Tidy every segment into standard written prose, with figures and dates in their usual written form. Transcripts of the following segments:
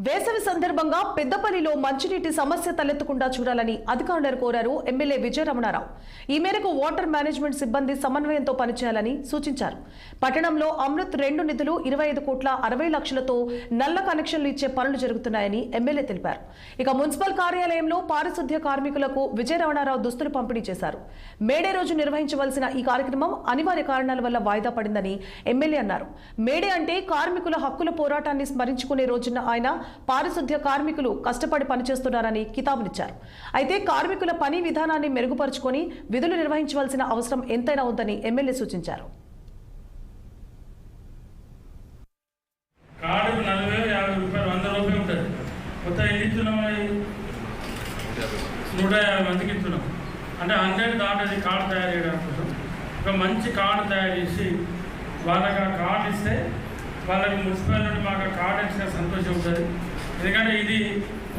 వేసవి సందర్భంగా పెద్దపల్లిలో మంచినీటి సమస్య తలెత్తకుండా చూడాలని అధికారులను కోరారు ఎమ్మెల్యే విజయ రమణారావు. ఈ మేరకు వాటర్ మేనేజ్మెంట్ సిబ్బంది సమన్వయంతో పనిచేయాలని సూచించారు. పట్టణంలో అమృత్ 2 నిధులు 25 కోట్ల 60 లక్షలతో నల్ల కనెక్షన్లు ఇచ్చే పనులు జరుగుతున్నాయని ఎమ్మెల్యే తెలిపారు. ఇక మున్సిపల్ కార్యాలయంలో పారిశుద్ధ్య కార్మికులకు విజయ రమణారావు దుస్తులు పంపిణీ చేశారు. మేడే రోజు నిర్వహించవలసిన ఈ కార్యక్రమం అనివార్య కారణాల వల్ల వాయిదా పడిందని ఎమ్మెల్యే అన్నారు. మేడే అంటే కార్మికుల హక్కుల పోరాటాన్ని స్మరించుకునే రోజున ఆయన పారిశుద్ధ్య కార్మికులు కష్టపడి పనిచేస్తున్నారని కితాబునిచ్చారు. అయితే కార్మికుల పని విధానాన్ని మెరుగుపరుచుకొని విధులు నిర్వహించవలసిన అవసరం ఎంతైనా ఉందని ఎమ్మెల్యే సూచించారు. కార్డు 40,50 రూపాయలు 100 రూపాయలు ఉంటుంది. కొత్త ఎన్ని ఇస్తున్నాం, 150 మందికి ఇస్తున్నాం. అంటే 100 దాటది కార్డు తయారు చేయడానికి కోసం ఒక మంచి కార్డు తయారు చేసి వాళ్ళకి ఆ కార్డు ఇస్తే వాళ్ళకి మున్సిపల్ నుండి మాకు కార్డు ఇచ్చిన సంతోషం ఉంటుంది. ఎందుకంటే ఇది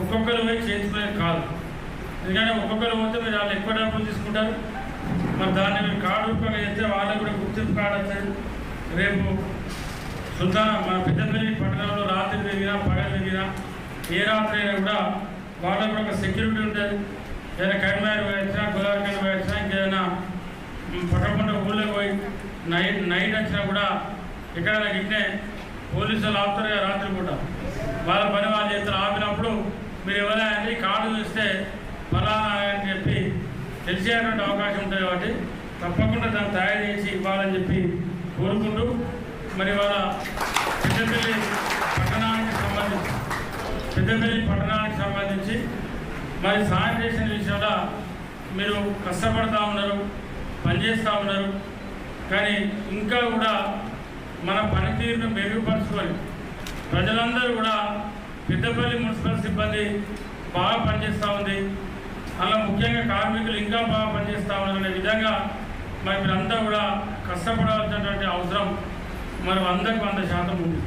ఒక్కొక్కరు పోయి చేయించుకునేది కాదు. ఎందుకంటే ఒక్కొక్కరు పోతే మీరు వాళ్ళు ఎక్కువ డబ్బులు తీసుకుంటారు. మరి దాన్ని మీరు కార్డు రూపంగా చేస్తే వాళ్ళకి కూడా గుర్తింపు కార్డు వస్తుంది. రేపు సుల్తాన్ మన పెద్దపల్లి పట్టణంలో రాత్రి తిరిగినా పగలు తిరిగినా ఏ రాత్రి అయినా కూడా వాళ్ళకు కూడా ఒక సెక్యూరిటీ ఉంటుంది. ఏదైనా కైమారు వచ్చినా గులాబీ వచ్చినా ఇంకేదైనా పట్టకుండా ఊళ్ళోకి పోయి నైట్ వచ్చినా కూడా ఎక్కడైనా గిట్నే పోలీసులు ఆపుతారు కదా రాత్రి పూట. వాళ్ళ పని వాళ్ళు చేస్తారు. ఆపినప్పుడు మీరు ఎవరైనా అంటే కార్డు చూస్తే ఫలానా అని చెప్పి తెలిసేటువంటి అవకాశం ఉంటుంది. కాబట్టి తప్పకుండా దాన్ని తయారు చేసి ఇవ్వాలని చెప్పి కోరుకుంటూ మరి వాళ్ళ పెద్దపల్లి పట్టణానికి సంబంధించి మరి శానిటేషన్ విషయంలో మీరు కష్టపడుతూ ఉన్నారు, పనిచేస్తూ ఉన్నారు. కానీ ఇంకా కూడా మన పనితీరును మెరుగుపరుచుకొని ప్రజలందరూ కూడా పెద్దపల్లి మున్సిపల్ సిబ్బంది బాగా పనిచేస్తూ ఉంది, అలా ముఖ్యంగా కార్మికులు ఇంకా బాగా పనిచేస్తూ ఉన్నారనే విధంగా మరి మీరంతా కూడా కష్టపడాల్సినటువంటి అవసరం మరి 100% ఉంది.